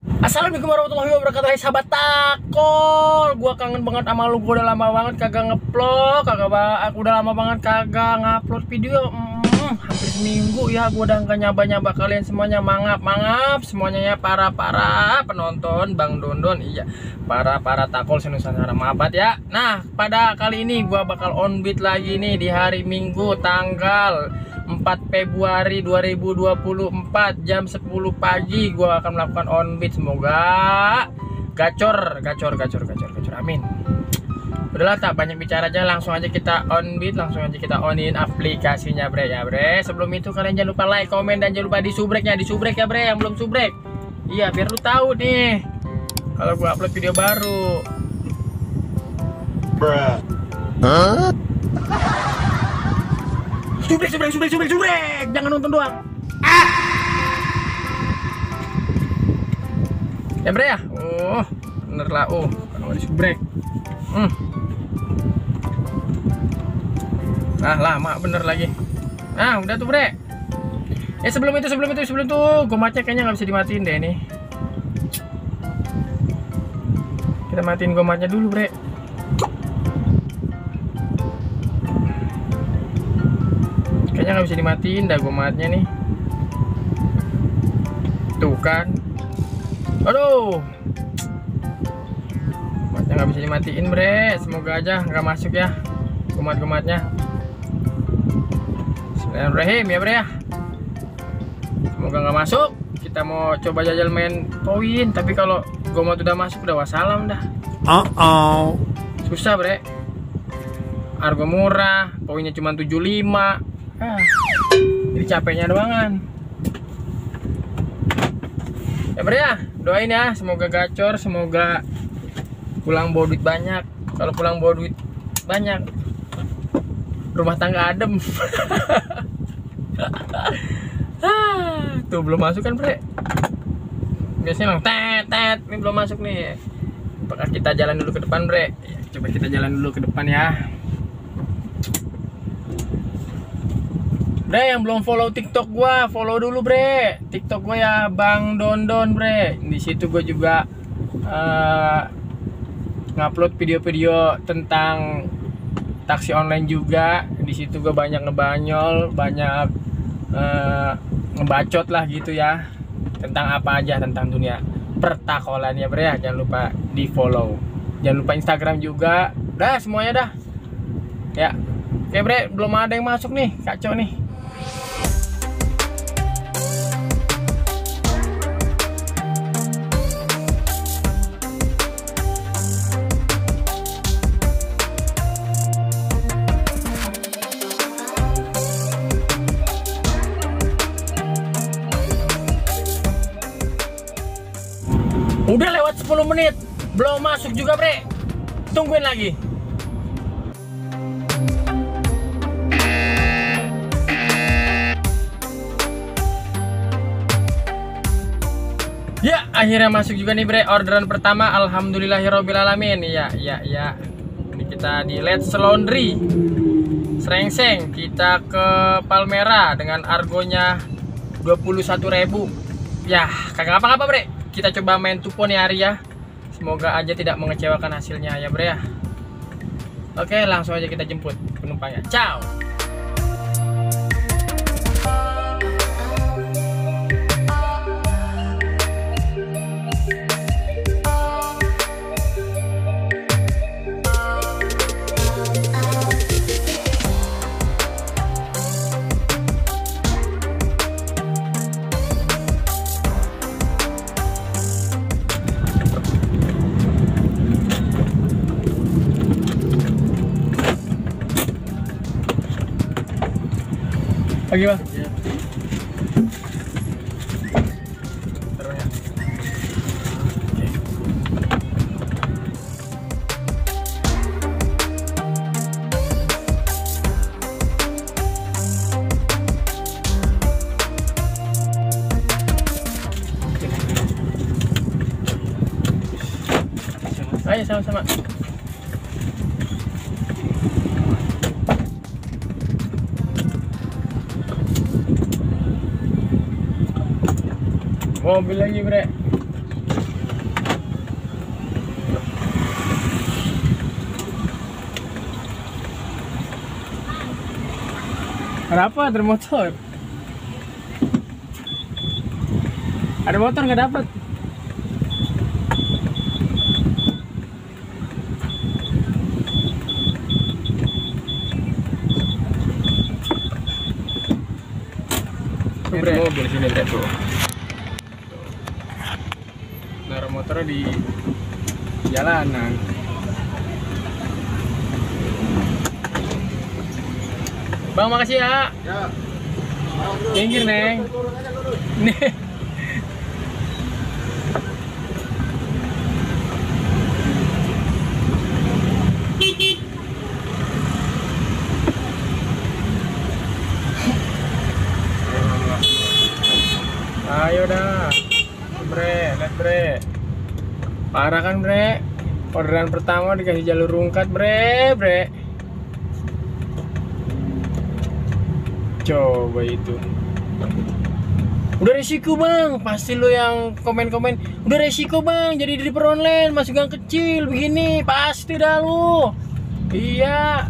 Assalamualaikum warahmatullahi wabarakatuh. Hai sahabat Takol, gua kangen banget sama lu. Gua udah lama banget kagak ngevlog, aku udah lama banget kagak ngupload video. Hampir seminggu ya. Gua udah nggak nyaba kalian semuanya. Mangap semuanya ya, para penonton Bang Dondon. Iya, para Takol senusantara, maaf ya. Nah, pada kali ini gua bakal on beat lagi nih di hari Minggu tanggal 4 Februari 2024 jam 10 pagi gua akan melakukan on beat. Semoga gacor, amin. Udahlah, tak banyak bicara aja, langsung aja kita on beat, langsung aja kita onin aplikasinya bre ya bre. Sebelum itu kalian jangan lupa like, komen, dan jangan lupa di subrek ya bre, yang belum subrek. Iya, biar lu tahu nih kalau gua upload video baru. Bruh. Subrek, jangan nonton doang. Ya bre ya. Oh, bener lah. Oh, kalau di subrek. Nah, lama bener lagi. Nah, udah tuh bre. Sebelum itu gomatnya kayaknya nggak bisa dimatiin deh nih. Kita matiin gomatnya dulu bre. Kayaknya nggak bisa dimatiin dah gomatnya nih. Tuh kan. Aduh, gomatnya nggak bisa dimatiin bre. Semoga aja nggak masuk ya gomatnya. Bismillahirrahmanirrahim ya bre ya. Semoga nggak masuk. Kita mau coba jajal main poin, tapi kalau gomat udah masuk udah wassalam dah. Susah bre. Harga murah, poinnya cuma 75. Jadi capeknya doangan. Ya bre ya, doain ya, semoga gacor, semoga pulang bawa duit banyak. Kalau pulang bawa duit banyak, rumah tangga adem. Tuh belum masuk kan bre. Biasanya lang tet, ini belum masuk nih. Apakah kita jalan dulu ke depan bre? Ya, coba kita jalan dulu ke depan ya. Bre, yang belum follow TikTok gua, follow dulu bre. TikTok gua ya Bang Dondon bre. Di situ gua juga ngupload video-video tentang taksi online juga. Di situ gua banyak ngebanyol, banyak ngebacot lah gitu ya. Tentang apa aja, tentang dunia pertakolan ya bre ya. Jangan lupa di follow. Jangan lupa Instagram juga. Dah semuanya dah. Ya. Oke bre, belum ada yang masuk nih, kacau nih. Udah lewat 10 menit, belum masuk juga bre. Tungguin lagi. Ya, akhirnya masuk juga nih bre. Orderan pertama, alhamdulillahirobbilalamin. Ya. Ini kita di Let's Laundry Srengseng. Kita ke Palmera dengan argonya 21.000. Ya, kagak apa-apa bre. Kita coba main tupo nih hari ya. Semoga aja tidak mengecewakan hasilnya ya bre ya. Oke, langsung aja kita jemput penumpangnya. Ciao. Pagi bang. Ya. Ayo sama-sama. Mobil lagi bre. Ada apa? Ada motor. Ada motor nggak dapat. Ini mobil sini lihat tuh. Naruh motornya di jalanan. Bang, makasih ya. Ya. Minggir, Neng. Nih. Ayo dah. Bre, lihat bre. Parah kan bre? Orderan pertama dikasih jalur rungkat bre. Coba itu. Udah resiko bang, pasti lo yang komen-komen. Udah resiko bang, jadi driver online masih gang kecil begini, pasti dah lo. Iya.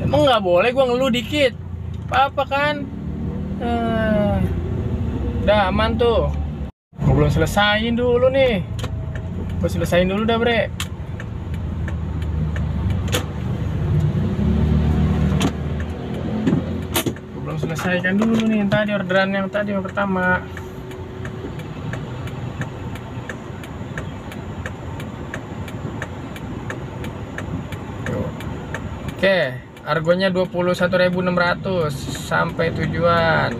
Emang nggak boleh gua ngeluh dikit. Apa kan? Udah aman tuh. Gua belum selesain dulu nih. Gua selesain dulu dah bre. Belum selesaikan dulu nih yang tadi, orderan yang tadi yang pertama. Tuh. Oke, harganya 21.600 sampai tujuan.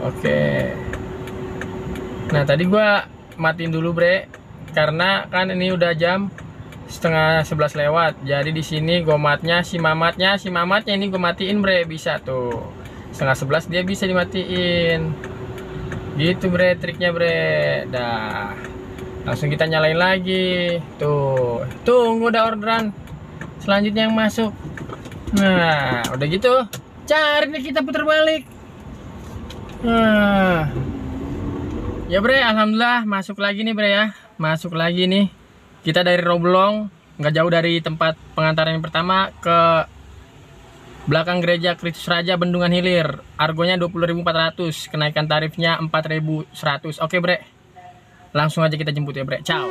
Oke. Nah, tadi gua matiin dulu, Bre. Karena kan ini udah jam setengah 11 lewat, jadi di sini gomatnya si mamatnya ini gue matiin bre, bisa tuh setengah 11 dia bisa dimatiin gitu bre, triknya bre. Dah langsung kita nyalain lagi tuh, tunggu udah orderan selanjutnya yang masuk. Nah udah gitu cari nih, kita putar balik. Nah ya bre, alhamdulillah masuk lagi nih bre ya, masuk lagi nih. Kita dari Roblong, nggak jauh dari tempat pengantaran yang pertama, ke belakang gereja Kristus Raja Bendungan Hilir. Argonya 20.400, kenaikan tarifnya 4.100. Oke bre, langsung aja kita jemput ya bre. Ciao.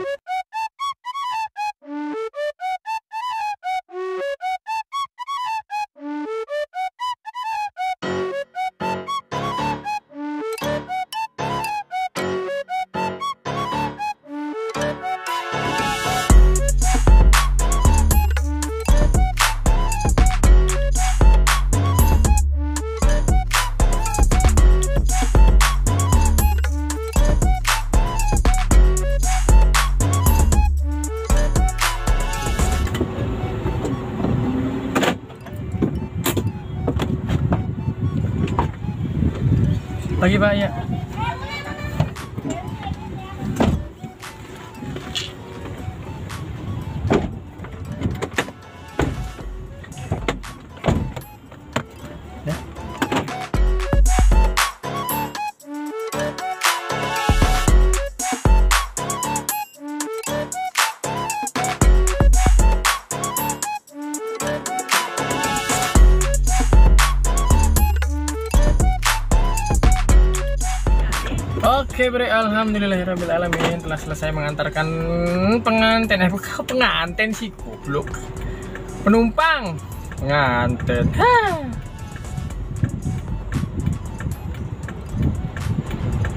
Pagi Pak ya. Oke bre, alhamdulillahirrabbilalamin, telah selesai mengantarkan pengantin. Bukan pengantin sih, goblok. Penumpang pengantin.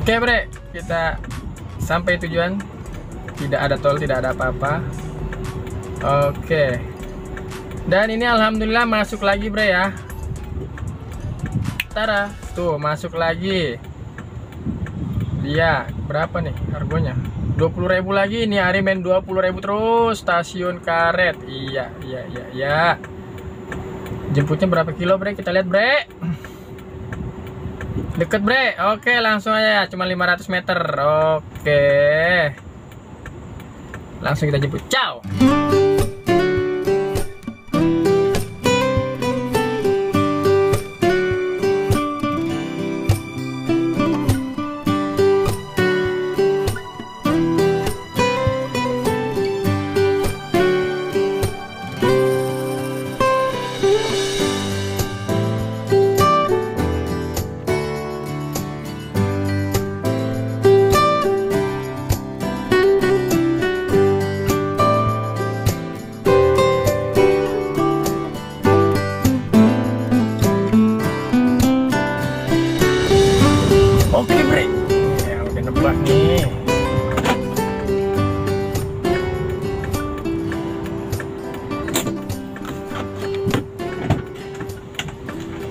Oke bre, kita sampai tujuan. Tidak ada tol, tidak ada apa-apa. Oke. Dan ini alhamdulillah masuk lagi bre ya. Tara, tuh masuk lagi. Iya, berapa nih harganya? 20.000 lagi nih, hari main 20.000 terus. Stasiun Karet. Iya. Jemputnya berapa kilo bre? Kita lihat bre. Deket bre. Oke, langsung aja, cuma 500 meter. Oke, langsung kita jemput. Ciao. Oke bre, ya udah nebak nih.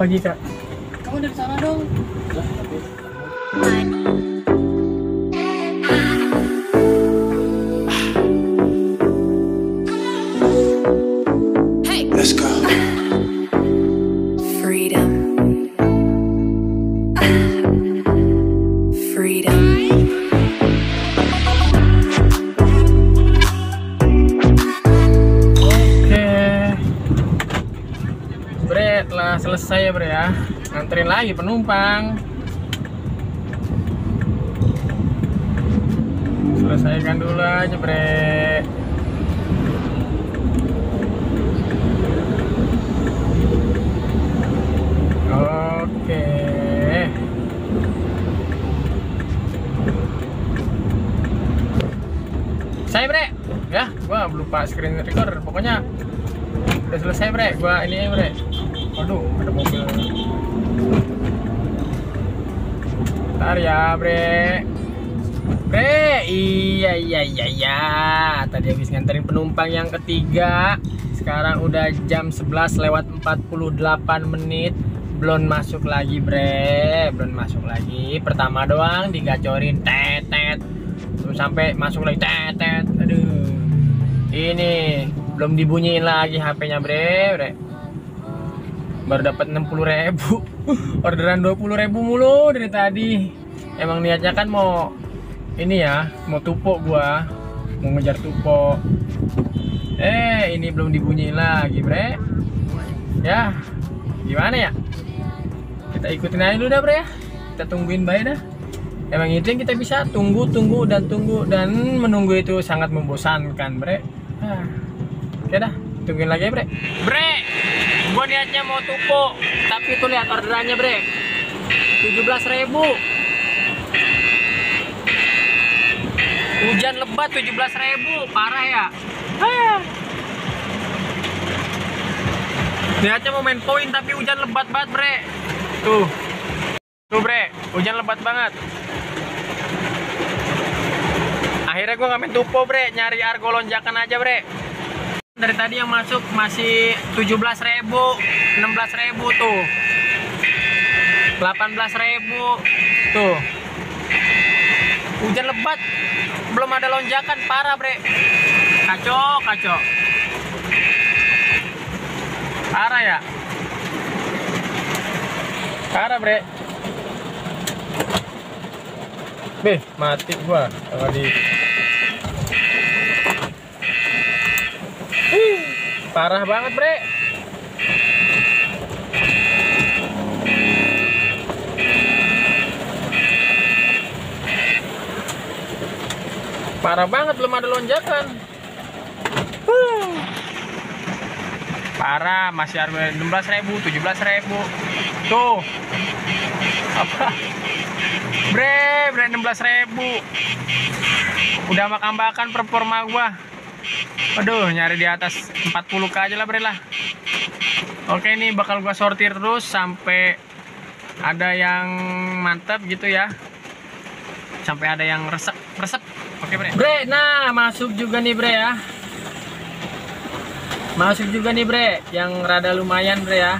Pagi kak. Kamu dari sana dong. Let's go. Freedom. Freedom. Oke. Bre, telah selesai ya bre ya. Nganterin lagi penumpang. Selesaikan dulu aja bre. Oke. Saya bre, ya, gua lupa screen record. Pokoknya udah selesai bre. Gua ini bre. Waduh, ada mobil. Bentar ya bre. Bre, iya. Tadi habis nganterin penumpang yang ketiga. Sekarang udah jam 11 lewat 48 menit. Belum masuk lagi bre, belum masuk lagi. Pertama doang digacorin tetet, terus sampai masuk lagi tetet. Aduh, ini belum dibunyiin lagi HP-nya bre. Baru dapat 60.000. Orderan 20.000 mulu dari tadi. Emang niatnya kan mau ini ya, mau tupo gua, mau ngejar tupo. Ini belum dibunyiin lagi bre. Ya, gimana ya? Kita ikutin aja dulu dah bre ya. Kita tungguin baik dah. Emang itu yang kita bisa tunggu dan menunggu itu sangat membosankan bre. Oke dah, tungguin lagi ya bre. Bre, gua niatnya mau tupo, tapi tuh lihat orderannya bre, 17.000. Hujan lebat 17.000, parah ya. Niatnya mau main poin tapi hujan lebat banget bre. Tuh bre, hujan lebat banget. Akhirnya gue nggak main tupo bre, nyari argo lonjakan aja bre. Dari tadi yang masuk masih 17.000, 16.000 tuh, 18.000 tuh. Hujan lebat, belum ada lonjakan, parah bre. Kacau. Parah ya. Parah bre. Beh, mati gua tadi. Parah banget bre. Parah banget, belum ada lonjakan. Parah, masih harga 16.000, 17.000. Tuh. Apa? Bre 16.000. Udah makan performa gua. Aduh, nyari di atas 40k aja lah bre lah. Oke, ini bakal gua sortir terus sampai ada yang mantap gitu ya. Sampai ada yang resep. Oke bre. Bre, nah masuk juga nih bre ya. Masuk juga nih bre, yang rada lumayan bre ya.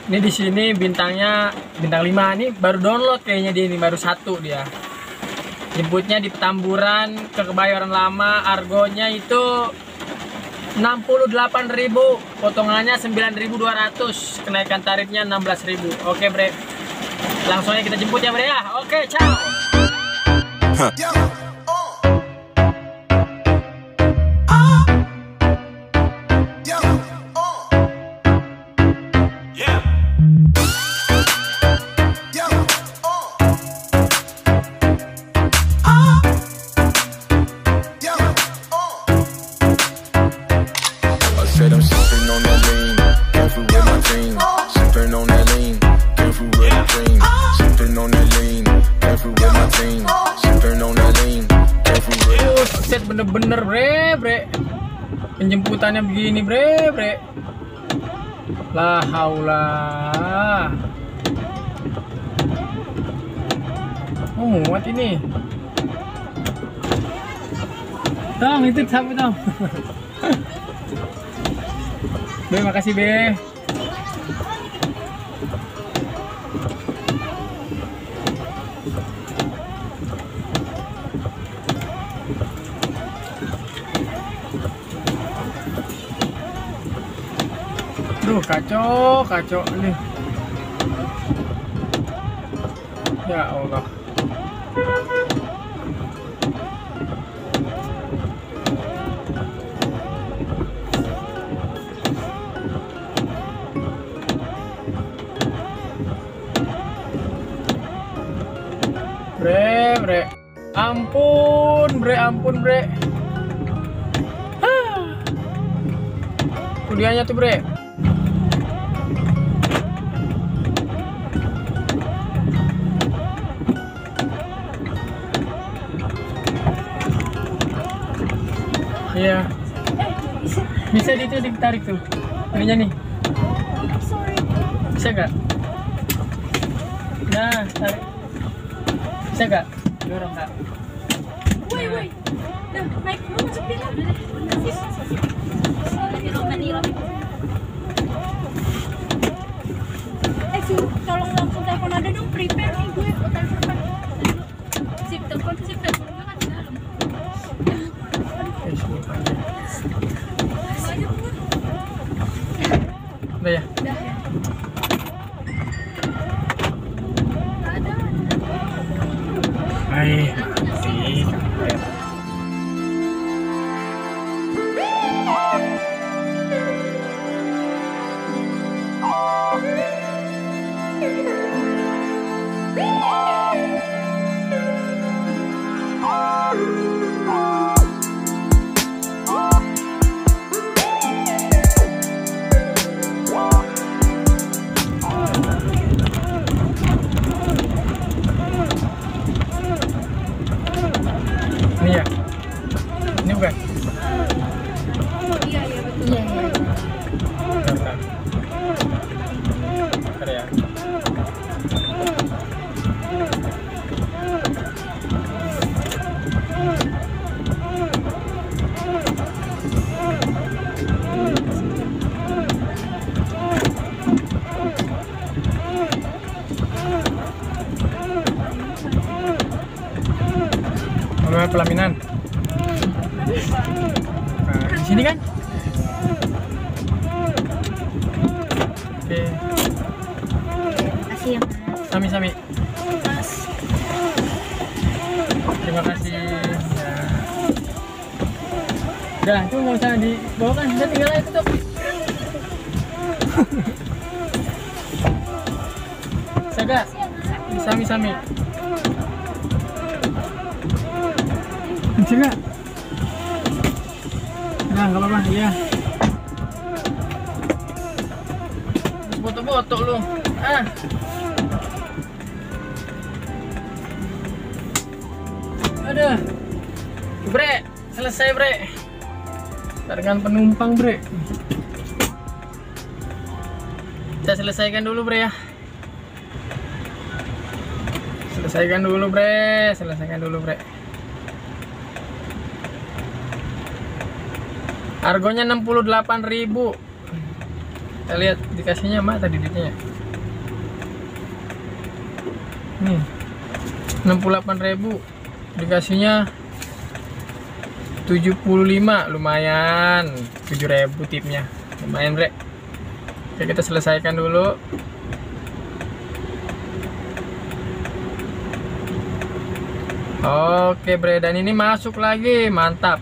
Ini di sini bintangnya bintang 5 nih, baru download kayaknya dia ini, baru 1 dia. Jemputnya di Petamburan ke Kebayoran Lama, argonya itu 68.000, potongannya 9.200, kenaikan tarifnya 16.000. Oke bre, langsung aja kita jemput ya bre ya. Oke, ciao. Said I'm sipping on that lean, careful with my team. Sipping on that lean, careful with my dream. Sipping on that lean, careful with my team. Sipping on that lean, careful with. Set bener-bener bre. Penjemputannya begini bre. La haula. Oh, muat ini. Dong, itu sapu dong. Be, makasih Be. Duh, kacau nih. Ya Allah. Bre. Ampun, Bre. Kuliahnya tuh, Bre. Iya. Bisa ditarik tuh. Ininya nih. Bisa gak? Nah, tarik. Bisa gak? Dorong kak. Woi. Nah, naik dulu masuk bilang. Tolong langsung telepon ada dong, prepare nih gue. Telepon. Sip telepon gue kan di dalam. Udah ya? Udah ya. Ada. Hai, masih. Ini ya? Ini bukan? Iya betul. Iya. Bentar ya. Mama pelaminan. Nah, di sini kan? Oke. Kasih ya. Sami. Mas. Terima kasih. Ya. Udah, itu nggak usah dibawakan. Udah tinggal aja tutup. Saga. Sami. Bisa nggak? Nah, nggak apa-apa. Iya. Terus foto-foto lu. Aduh. Bre, selesai Bre. Taringan penumpang Bre. Kita selesaikan dulu Bre ya. Selesaikan dulu Bre. Harganya 68.000. Kita lihat dikasihnya mana tadi duitnya. Nih. 68.000. Dikasihnya 75, lumayan. 7.000 tipnya. Lumayan, Bre. Oke, kita selesaikan dulu. Oke, Bre, dan ini masuk lagi. Mantap.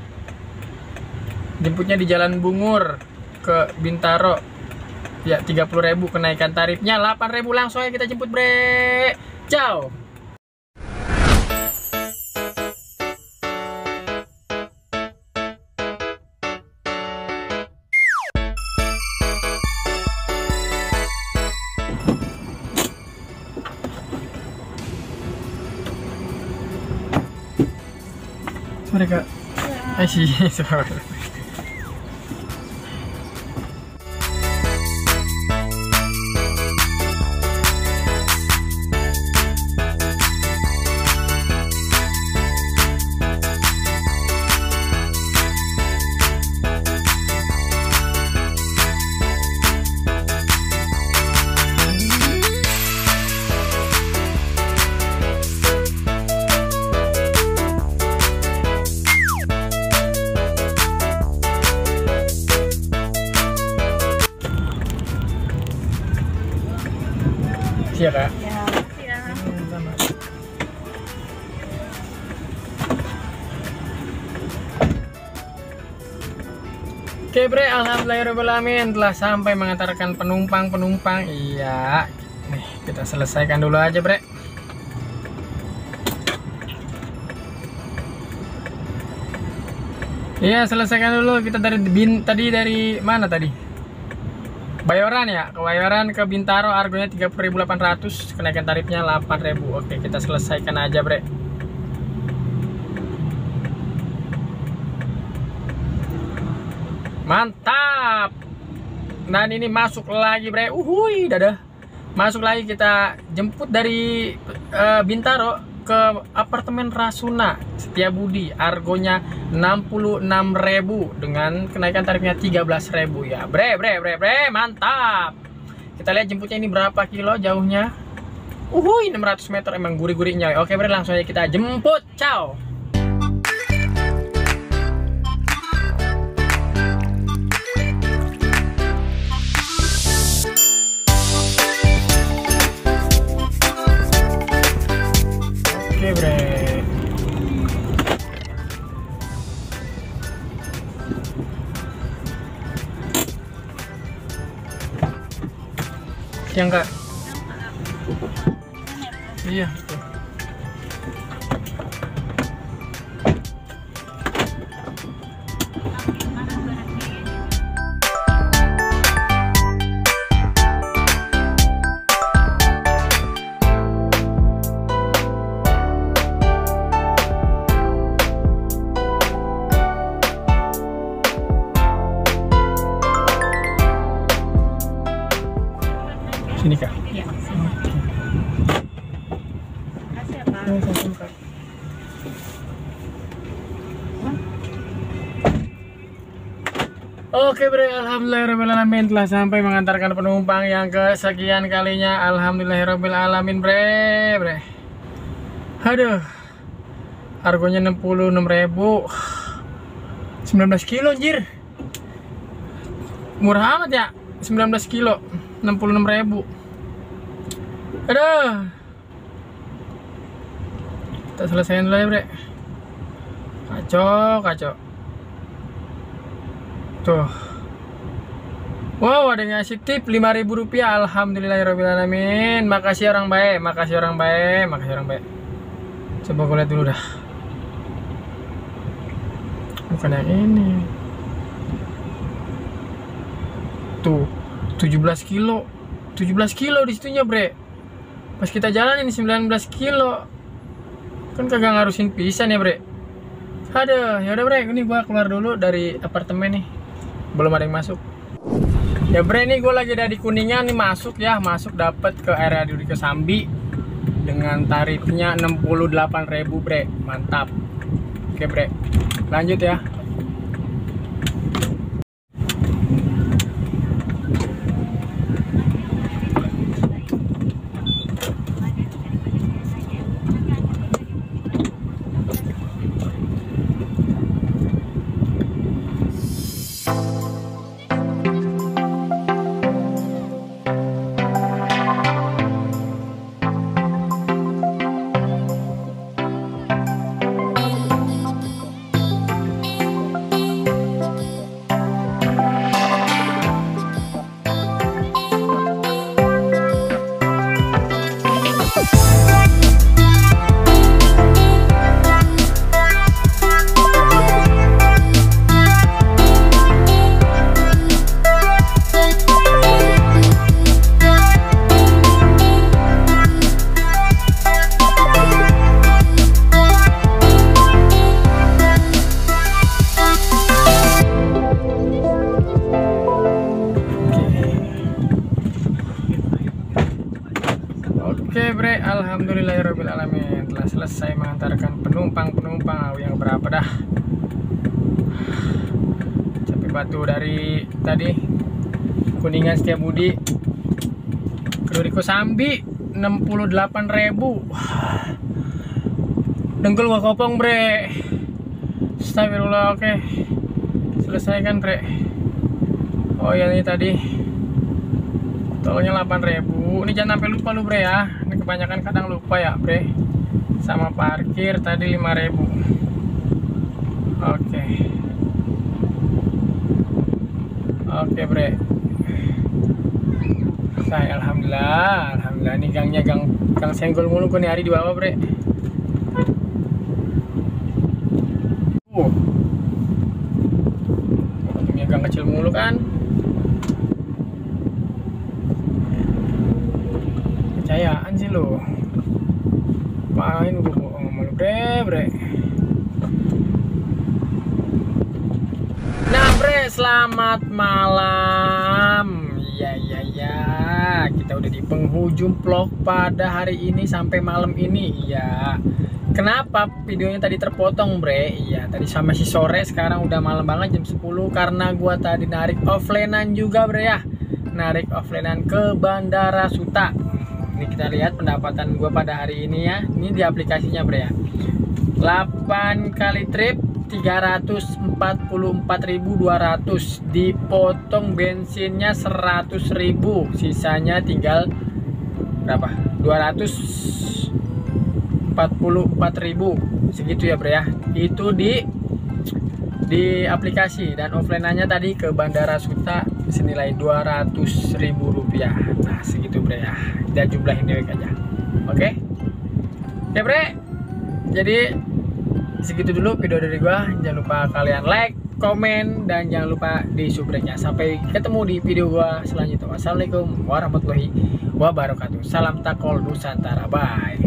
Jemputnya di Jalan Bungur ke Bintaro. Ya, 30.000 kenaikan tarifnya. 8.000 langsung aja kita jemput, Bre. Ciao. Sorry, Kak. Sorry. Oke bre, alhamdulillahirobbilalamin telah sampai mengantarkan penumpang. Iya, nih kita selesaikan dulu aja bre. Iya, selesaikan dulu. Kita tadi dari mana tadi? Bayoran ya, ke Bayoran ke Bintaro, argonya 30.800, kenaikan tarifnya 8.000. Oke, kita selesaikan aja bre. Mantap. Dan ini masuk lagi bre. Uhuy, dadah. Masuk lagi, kita jemput dari Bintaro ke apartemen Rasuna Setiabudi, argonya 66.000 dengan kenaikan tarifnya 13.000 ya. Bre, mantap. Kita lihat jemputnya ini berapa kilo jauhnya. Uhuy, 600 meter, emang gurih-gurihnya. Oke bre, langsung aja kita jemput. Ciao. Oke bre. Siang kak. Iya. Sini kak. Iya. Makasih ya Pak. Oke bre, alhamdulillahirobbilalamin telah sampai mengantarkan penumpang yang kesekian kalinya. Alhamdulillahirobbilalamin bre. Aduh, harganya 66.000, 19 kilo anjir. Murah amat ya, 19 kilo 66.000. Aduh, kita selesaiin dulu ya bre. Kacau. Tuh. Wow, ada yang ngasih tip 5.000 rupiah. Alhamdulillahirobbilalamin. Makasih orang baik. Coba gue lihat dulu dah. Bukan yang ini. Tuh, 17 kilo. 17 kilo di situnya, bre. Pas kita jalan ini 19 kilo. Kan kagak ngarusin pisan ya, bre. Aduh, yaudah bre, ini gua keluar dulu dari apartemen nih. Belum ada yang masuk. Ya bre, ini gue lagi ada di Kuningan nih, masuk dapat ke area di Kosambi dengan tarifnya 68.000 bre. Mantap. Oke bre, lanjut ya. Oke bre, alhamdulillahirobbilalamin telah selesai mengantarkan penumpang yang berapa dah. Capek batu dari tadi Kuningan Setiabudi ke Kosambi 68.000. Dengkul gua kopong bre. Astagfirullah. Oke, selesaikan bre. Oh ya, ini tadi tolongnya 8.000. Ini jangan sampai lupa lu bre ya. Ini kebanyakan kadang lupa ya bre. Sama parkir tadi 5.000. Oke. Oke bre. Saya alhamdulillah nih gangnya gang senggol mulu gue nih hari di bawah bre. Untungnya gang kecil mulu kan. Percayaan sih lo. Main gue bohong sama lu bre. Nah bre, selamat malam. Ya, kita udah di penghujung vlog pada hari ini sampai malam ini. Iya. Kenapa videonya tadi terpotong bre? Iya, tadi sama si sore, sekarang udah malam banget jam 10 karena gua tadi narik offline-an juga bre ya. Narik offline-an ke Bandara Suta. Ini kita lihat pendapatan gua pada hari ini ya. Ini di aplikasinya bre ya. 8 kali trip 344.200, dipotong bensinnya 100.000, sisanya tinggal berapa? 244.000 segitu ya bre ya. Itu di aplikasi, dan offline-nya tadi ke Bandara Suta senilai 200.000 rupiah. Nah segitu bre ya, kita jumlahin dewek aja. Oke bre, jadi segitu dulu video dari gua. Jangan lupa kalian like, komen, dan jangan lupa di subscribe-nya. Sampai ketemu di video gua selanjutnya. Wassalamualaikum warahmatullahi wabarakatuh. Salam Takol Nusantara. Bye.